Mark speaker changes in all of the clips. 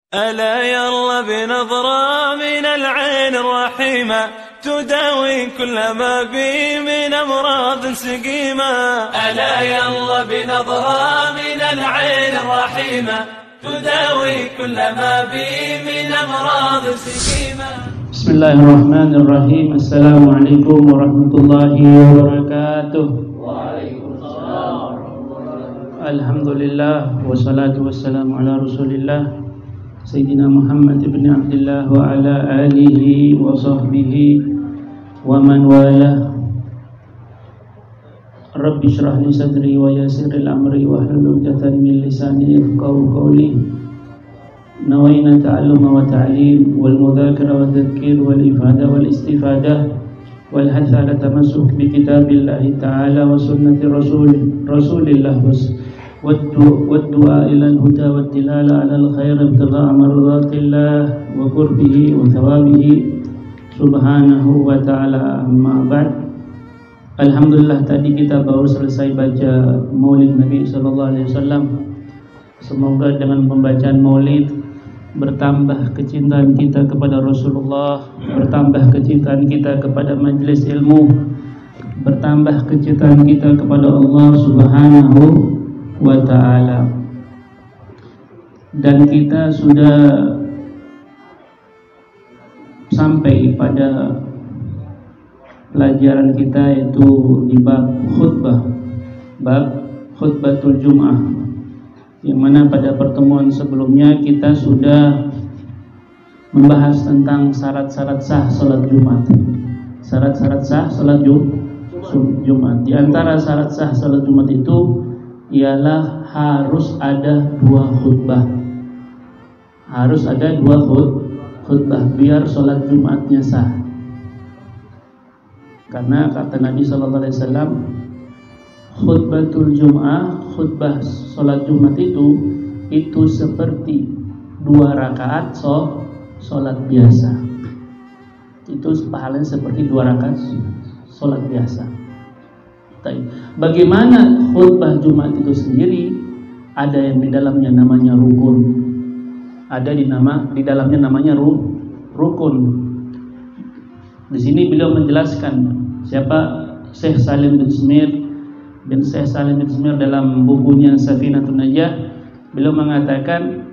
Speaker 1: ألا يلا بنظرة من العين الرحيمة تداوي كل ما بي من أمراض سقيمة. ألا يلا بنظرة من العين الرحيمة تداوي كل ما بي من أمراض سقيمة.
Speaker 2: بسم الله الرحمن الرحيم. السلام عليكم ورحمة الله وبركاته.
Speaker 3: وعليكم السلام ورحمة الله.
Speaker 2: الحمد لله والصلاة والسلام على رسول الله Sayyidina Muhammad ibn Abdullah wa ala alihi wa sahbihi wa man walah. Rabbi shrah li sadri wa yassiril amri wa hlul 'uqdatam min lisani yafqahu qawli. Nawayna ta'alluma wa ta'lim wal mudhakara wa dhikr wal ifada wal istifadah wal hatha ala tamassuk bi kitabillahi ta'ala wa sunnati rasulillah والدعاء إلى الهدى والدلالة على الخير ابتغاء مرضات الله وقربه وثوابه سبحانه وتعالى. أما بعد, alhamdulillah tadi kita baru selesai baca Maulid Nabi sallallahu alaihi wasallam. Semoga dengan pembacaan Maulid bertambah kecintaan kita kepada Rasulullah, bertambah kecintaan kita kepada majelis ilmu, bertambah kecintaan kita kepada Allah Subhanahu wa ta'ala. Dan kita sudah sampai pada pelajaran kita, yaitu di bab khutbatul Jum'ah, yang mana pada pertemuan sebelumnya kita sudah membahas tentang syarat-syarat sah salat Jumat. Syarat-syarat sah salat Jumat. Di antara syarat sah salat Jumat itu ialah harus ada dua khutbah. Harus ada dua khutbah biar sholat Jumatnya sah. Karena kata Nabi sallallahu alaihi wasallam, khutbatul Jum'ah, khutbah sholat Jumat itu seperti 2 rakaat sholat biasa. Itu pahalanya seperti 2 rakaat sholat biasa. Bagaimana khutbah Jumat itu sendiri? Ada yang di dalamnya namanya rukun. Ada di dalamnya namanya rukun. Di sini beliau menjelaskan siapa Syekh Salim bin Smir. Dan Syekh Salim bin Smir dalam bukunya Safinatun Najah, beliau mengatakan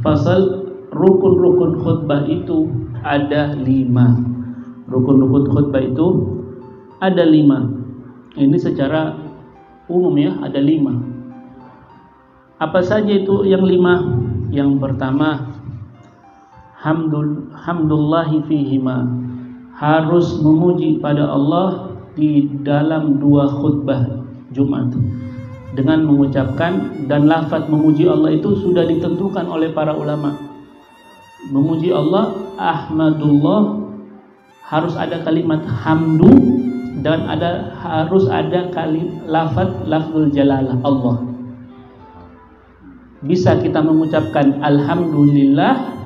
Speaker 2: fasal rukun-rukun khutbah itu ada 5. Rukun-rukun khutbah itu ada 5. Ini secara umum ya, ada 5. Apa saja itu yang 5? Yang pertama, hamdulillahi fihima. Harus memuji pada Allah di dalam 2 khutbah Jumat. Dengan mengucapkan, dan lafaz memuji Allah itu sudah ditentukan oleh para ulama. Memuji Allah, ahmadullah, harus ada kalimat hamdu, dan harus ada lafzul jalalah Allah. Bisa kita mengucapkan alhamdulillah,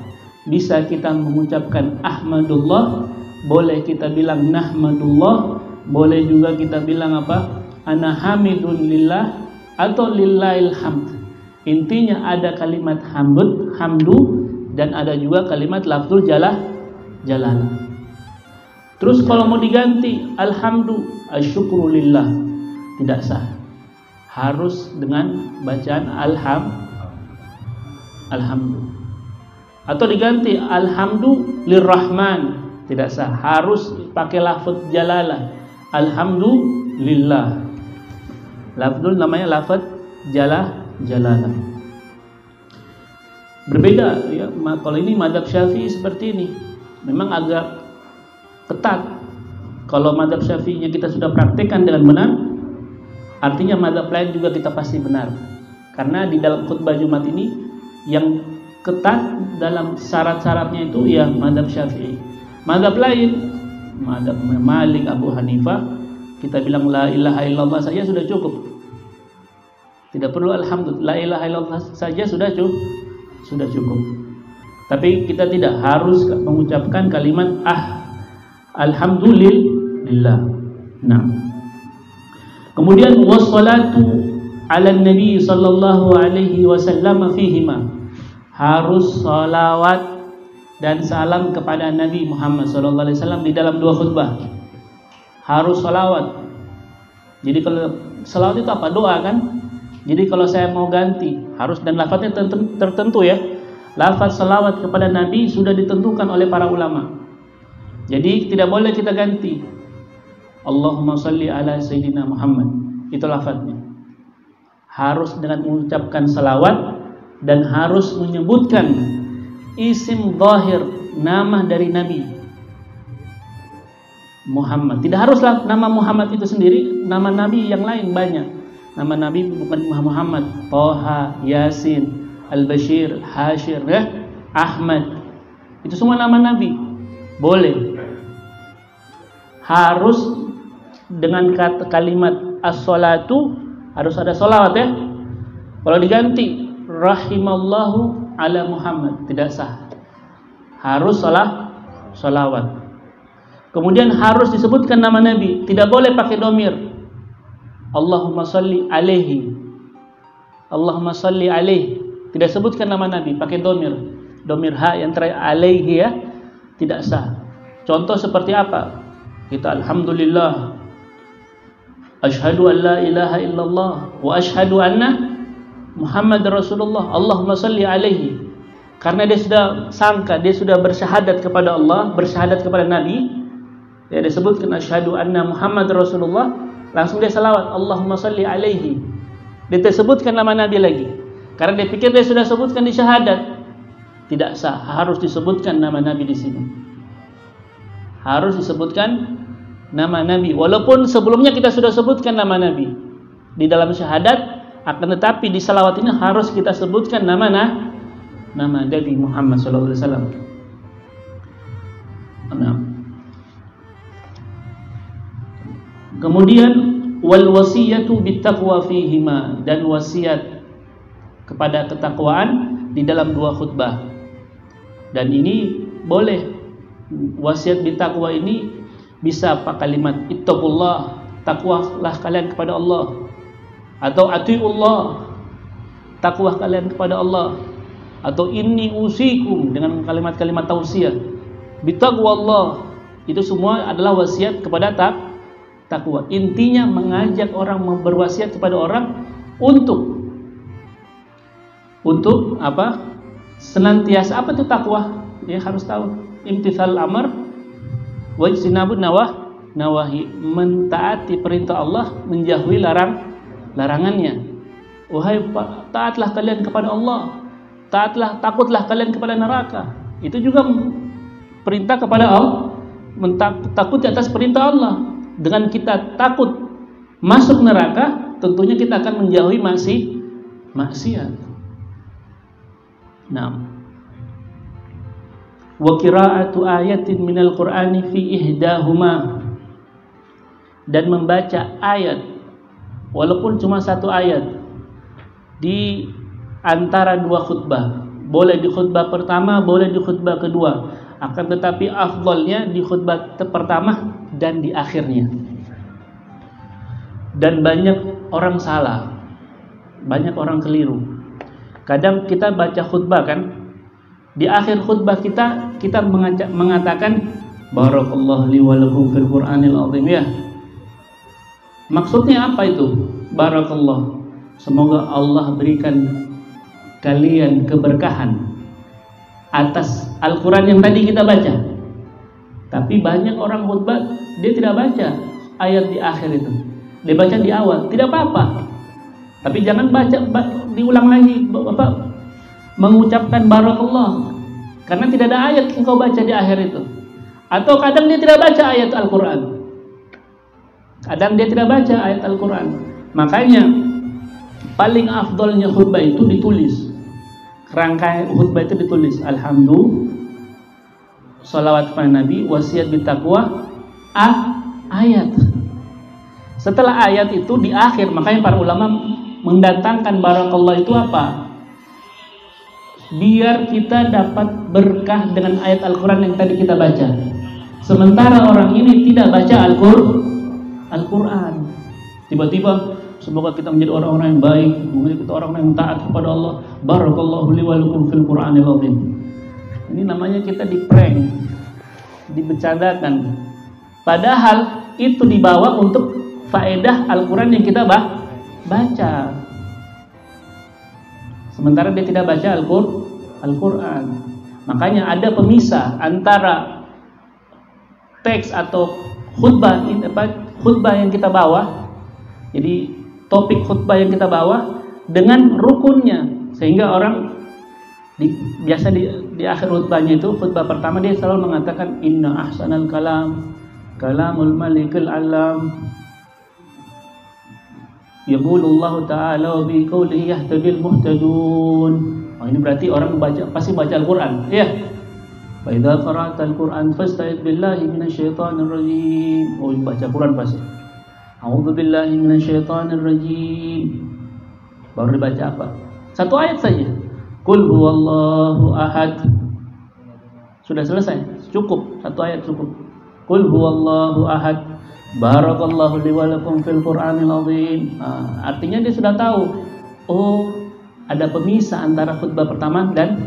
Speaker 2: bisa kita mengucapkan ahmadullah, boleh kita bilang nahmadullah, boleh juga kita bilang ana hamidulillah atau lillahil hamd. Intinya ada kalimat hamdu dan ada juga kalimat lafzul jalalah. Terus kalau mau diganti asyukru lillah, tidak sah. Harus dengan bacaan alhamdu. Atau diganti alhamdu lirrahman, tidak sah. Harus pakai lafaz jalalah, alhamdulillah. Lafzul namanya lafaz jalalah. Berbeda ya, kalau ini mazhab Syafi'i seperti ini. Memang agak ketat. Kalau mazhab Syafi'inya kita sudah praktekkan dengan benar, artinya mazhab lain juga kita pasti benar. Karena di dalam khutbah Jumat ini yang ketat dalam syarat-syaratnya itu ya mazhab Syafi'i. Mazhab lain, mazhab Malik, Abu Hanifah, kita bilang la ilaha illallah saja sudah cukup. Tidak perlu alhamdulillah, la ilaha illallah saja sudah cukup. Tapi kita tidak harus mengucapkan kalimat alhamdulillah. Nah, kemudian wassalatu ala nabi sallallahu alaihi wasallam fihima. harus salawat dan salam kepada Nabi Muhammad SAW di dalam 2 khutbah. Harus salawat. Jadi kalau salawat itu apa? Doa kan? Jadi kalau saya mau ganti harus, dan lafadznya tertentu ya. Lafaz salawat kepada Nabi sudah ditentukan oleh para ulama. Jadi tidak boleh kita ganti. Allahumma salli ala Sayyidina Muhammad. Itu lafadznya. Harus dengan mengucapkan salawat dan harus menyebutkan isim zahir, nama dari Nabi Muhammad. Tidak haruslah nama Muhammad itu sendiri, nama Nabi yang lain banyak. Nama Nabi bukan Muhammad, Toha, Yasin, Al-Bashir, Hashir, ya, Ahmad. Itu semua nama Nabi. Boleh. Harus dengan kalimat as-salatu harus ada salawat ya. Kalau diganti rahimallahu ala Muhammad tidak sah. Harus salawat. Kemudian harus disebutkan nama Nabi, tidak boleh pakai domir. Allahumma salli alaihi. Allahumma salli alaihi. Tidak sebutkan nama Nabi, pakai domir. Domir ha yang terakhir alaihi ya, tidak sah. Contoh seperti apa? Kita alhamdulillah, asyhadu an la ilaha illallah wa asyhadu anna Muhammad Rasulullah. Allahumma salli alaihi. Karena dia sudah sangka, dia sudah bersyahadat kepada Allah, bersyahadat kepada Nabi. Dia disebutkan asyhadu anna Muhammad Rasulullah, langsung dia salawat Allahumma salli alaihi. Dia tersebutkan nama Nabi lagi. Karena dia pikir dia sudah sebutkan di syahadat. Tidak sah, harus disebutkan nama Nabi di sini. Harus disebutkan nama Nabi. Walaupun sebelumnya kita sudah sebutkan nama Nabi di dalam syahadat, akan tetapi di salawat ini harus kita sebutkan nama Nabi Muhammad SAW. Kemudian wal wasiyatu bittaqwa fihima, dan wasiat kepada ketakwaan di dalam 2 khutbah. Dan ini boleh, wasiat bittaqwa ini bisa pak kalimat ittaqullah, takwalah kalian kepada Allah, atau atiullah, takwa kalian kepada Allah, atau inni usikum dengan kalimat-kalimat tausiah bitaqwallah. Itu semua adalah wasiat kepada takwa. Intinya mengajak orang, berwasiat kepada orang untuk apa? Senantiasa apa itu takwa? Dia harus tahu imtithal amr wa ijtinabun nawahi, mentaati perintah Allah, menjauhi larangannya. Wahai taatlah kalian kepada Allah, takutlah kalian kepada neraka. Itu juga perintah kepada Allah, takut di atas perintah Allah. Dengan kita takut masuk neraka, tentunya kita akan menjauhi maksiat. Wa qira'atu ayatin minal Qur'ani fi ihdahuma, dan membaca ayat walaupun cuma 1 ayat di antara 2 khutbah. Boleh di khutbah pertama, boleh di khutbah kedua. Akan tetapi afdalnya di khutbah pertama dan di akhirnya. Dan banyak orang salah, banyak orang keliru. Kadang kita baca khutbah kan, di akhir khutbah kita mengatakan barakallahu li wa lakum fil Qur'anil azim ya. Maksudnya apa itu? Barakallah, semoga Allah berikan kalian keberkahan atas Al-Quran yang tadi kita baca. Tapi banyak orang khutbah dia tidak baca ayat di akhir itu, dia baca di awal. Tidak apa-apa, tapi jangan baca diulang lagi mengucapkan barakallah, karena tidak ada ayat yang kau baca di akhir itu. Atau kadang dia tidak baca ayat Al-Quran, kadang dia tidak baca ayat Al-Quran. Makanya paling afdolnya khutbah itu ditulis. Rangkaian khutbah itu ditulis alhamdulillah, salawat kepada Nabi, wasiat bittaqwa, ayat. Setelah ayat itu di akhir, makanya para ulama mendatangkan barakallah itu apa? Biar kita dapat berkah dengan ayat Al-Quran yang tadi kita baca. Sementara orang ini tidak baca Al-Quran, tiba-tiba Semoga kita menjadi orang-orang yang baik, menjadi kita orang-orang yang taat kepada Allah. Barakallahu li wa lakum fil Qur'anil azim. Ini namanya kita di-prank, dibercandakan. Padahal itu dibawa untuk faedah Al-Quran yang kita baca. Sementara dia tidak baca Al-Quran. Makanya ada pemisah antara teks atau khutbah yang kita bawa. Jadi topik khutbah yang kita bawa dengan rukunnya, sehingga orang biasa di akhir khutbahnya itu, khutbah pertama dia selalu mengatakan inna ahsanal kalam kalamul malikul alam. Yaqulullahu ta'ala wa bi qawlihi yahtadil muhtadun. Oh, ini berarti orang pasti baca Al-Quran. Ya. Wa idza qara'tal Qur'an fasta'id billahi minasyaitonir rajim. Oh, baca Quran pasti. A'udzu billahi minasyaitonir rajim. Baru dibaca apa? Satu ayat saja. Qul huwallahu ahad. Sudah selesai. Cukup, satu ayat cukup. Qul huwallahu ahad. Barakallahu li wa lakum fil Qur'anil azim. Artinya dia sudah tahu, oh, ada pemisah antara khutbah pertama dan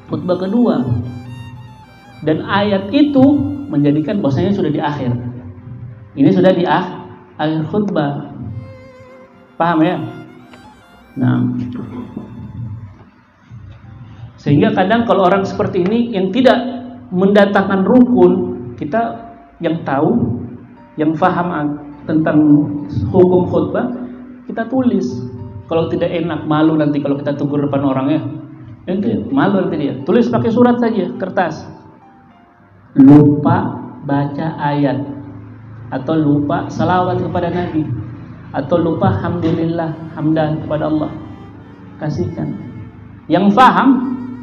Speaker 2: khutbah kedua. Dan ayat itu menjadikan bahwasanya sudah di akhir. Ini sudah di akhir khutbah. Paham ya? Nah, sehingga kadang kalau orang seperti ini yang tidak mendatangkan rukun, kita yang tahu, yang faham tentang hukum khutbah, kita tulis. Kalau tidak enak, malu nanti kalau kita tegur depan orang ya. Nanti malu nanti dia. Tulis pakai surat saja, kertas. Lupa baca ayat, atau lupa salawat kepada Nabi, atau lupa hamdulillah, hamdan kepada Allah. Kasihkan. Yang faham,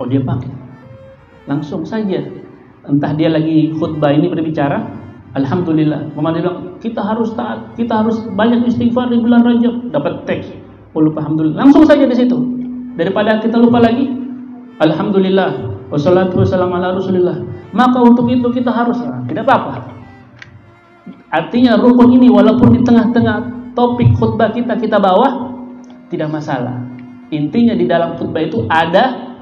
Speaker 2: oh dia pakai. Langsung saja. Entah dia lagi khutbah ini berbicara, alhamdulillah. Dia bilang, kita harus taat, kita harus banyak istighfar di bulan Rajab. Dapat teks, oh lupa alhamdulillah. Langsung saja di situ. Daripada kita lupa lagi, alhamdulillah, wassalatu wassalamu ala rasulillah. Maka untuk itu kita harus, tidak apa-apa. Artinya rukun ini walaupun di tengah-tengah topik khutbah kita bawa, tidak masalah. Intinya di dalam khutbah itu ada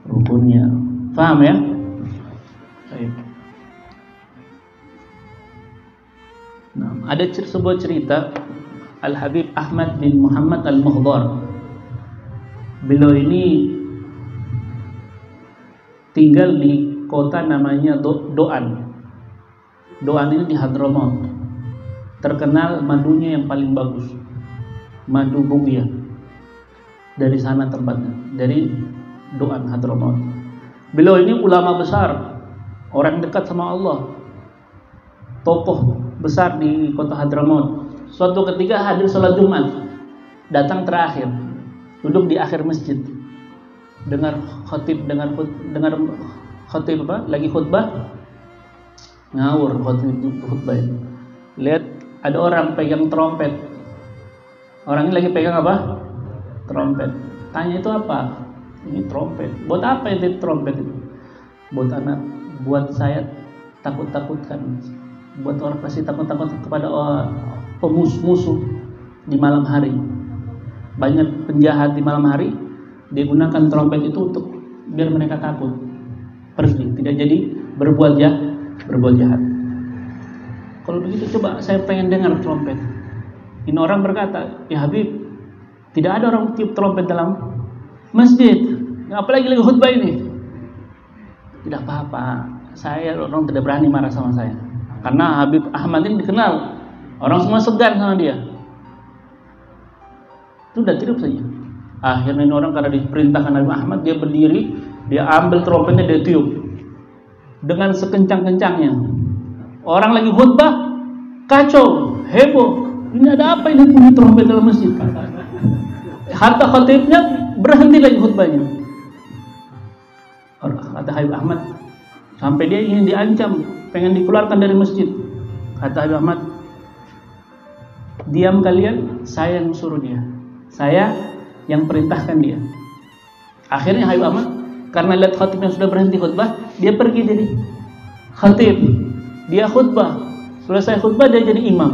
Speaker 2: rukunnya. Paham ya? Nah, ada sebuah cerita Al-Habib Ahmad bin Muhammad Al-Muhdar. Beliau ini tinggal di kota namanya Doan. Doan ini di Hadramaut. Terkenal madunya yang paling bagus, madu Bugia. Dari sana tempatnya, dari Doan Hadramaut. Beliau ini ulama besar, orang dekat sama Allah, tokoh besar di kota Hadramaut. Suatu ketika hadir sholat Jumat, datang terakhir, duduk di akhir masjid, dengar khatib lagi khutbah, ngawur khutbah itu. Lihat ada orang pegang trompet. Orang ini lagi pegang apa? Trompet. Tanya itu apa? Ini trompet. Buat apa itu trompet itu? Buat saya takut-takutkan. Buat orang kasih takut-takut kepada pemusuh di malam hari. Banyak penjahat di malam hari, dia gunakan trompet itu untuk biar mereka takut, pergi, tidak jadi berbuat jahat. Kalau begitu coba saya pengen dengar trompet. Ini orang berkata, ya Habib, tidak ada orang tiup trompet dalam masjid, apalagi lagi khutbah ini. Tidak apa-apa, orang tidak berani marah sama saya, karena Habib Ahmad ini dikenal, orang semua segan sama dia. Sudah tiup saja. Akhirnya ini orang karena diperintahkan Habib Ahmad, dia berdiri, dia ambil trompetnya, dia tiup dengan sekencang-kencangnya. Orang lagi khutbah, kacau, heboh. Ini ada apa ini bunyi trompet dalam masjid? Hatta khatibnya berhenti lagi khutbahnya. Kata Habib Ahmad, sampai dia ingin diancam, pengen dikeluarkan dari masjid. Kata Habib Ahmad, diam kalian, saya yang suruh dia, saya yang perintahkan dia. Akhirnya Habib Ahmad, karena lihat khatibnya sudah berhenti khutbah, dia pergi jadi khatib. Dia khutbah, selesai khutbah dia jadi imam.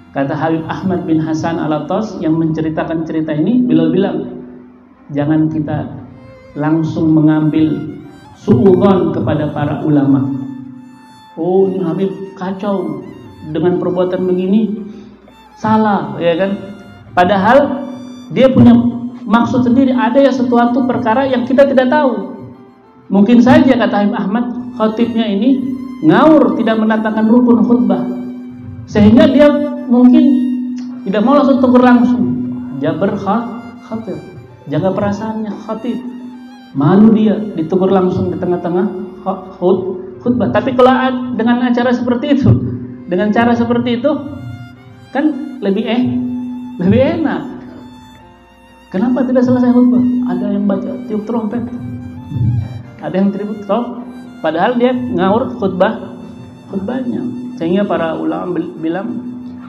Speaker 2: Kata Habib Ahmad bin Hasan Al-Attas yang menceritakan cerita ini, beliau bilang, jangan kita langsung mengambil suudzon kepada para ulama. Oh, ini Habib kacau dengan perbuatan begini, salah, ya kan? Padahal dia punya maksud sendiri, ada ya sesuatu perkara yang kita tidak tahu. Mungkin saja kata Habib Ahmad, khatibnya ini ngawur, tidak mendatangkan rukun khutbah, sehingga dia mungkin tidak mau langsung tegur langsung. Jabar khatib, jaga perasaannya khatib, malu dia ditegur langsung di tengah-tengah khutbah. Tapi kalau dengan acara seperti itu, dengan cara seperti itu, kan lebih enak. Kenapa tidak selesai khutbah? Ada yang baca tiup trompet, ada yang tiup trompet, padahal dia ngawur khutbahnya. Sehingga para ulama bilang,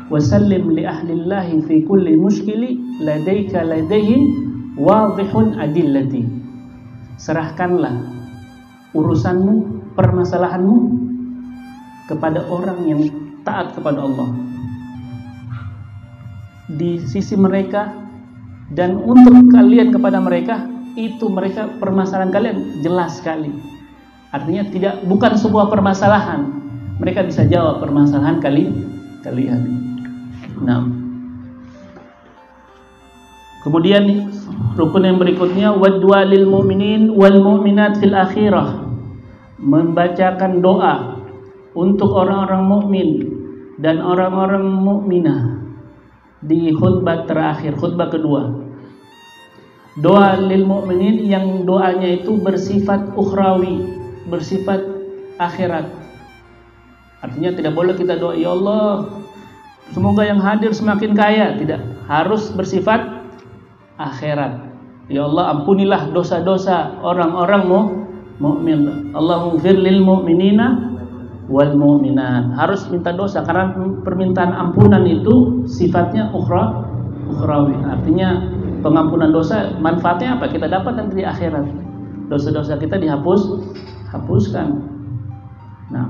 Speaker 2: wasallim li ahlillahi fi kulli mushkili ladaika ladaihim wadihun adillati. Serahkanlah urusanmu, permasalahanmu kepada orang yang taat kepada Allah. Di sisi mereka dan untuk kalian kepada mereka, itu mereka permasalahan kalian jelas sekali. Artinya bukan sebuah permasalahan, mereka bisa jawab permasalahan kalian. Nah, kemudian rukun yang berikutnya, wad'a lil mu'minin wal mu'minat fil akhirah, membacakan doa untuk orang-orang mukmin dan orang-orang mukminah di khutbah terakhir, khutbah kedua. Doa lil mu'minin yang doanya itu bersifat ukhrawi, bersifat akhirat. Artinya tidak boleh kita doa, ya Allah, semoga yang hadir semakin kaya. Tidak, harus bersifat akhirat. Ya Allah, ampunilah dosa-dosa orang-orang mukmin. Allahumma fir lil mu'minina wal mu'minat. Harus minta dosa, karena permintaan ampunan itu sifatnya ukhrawi. Artinya pengampunan dosa, manfaatnya apa? Kita dapat nanti di akhirat. Dosa-dosa kita dihapuskan. Nah,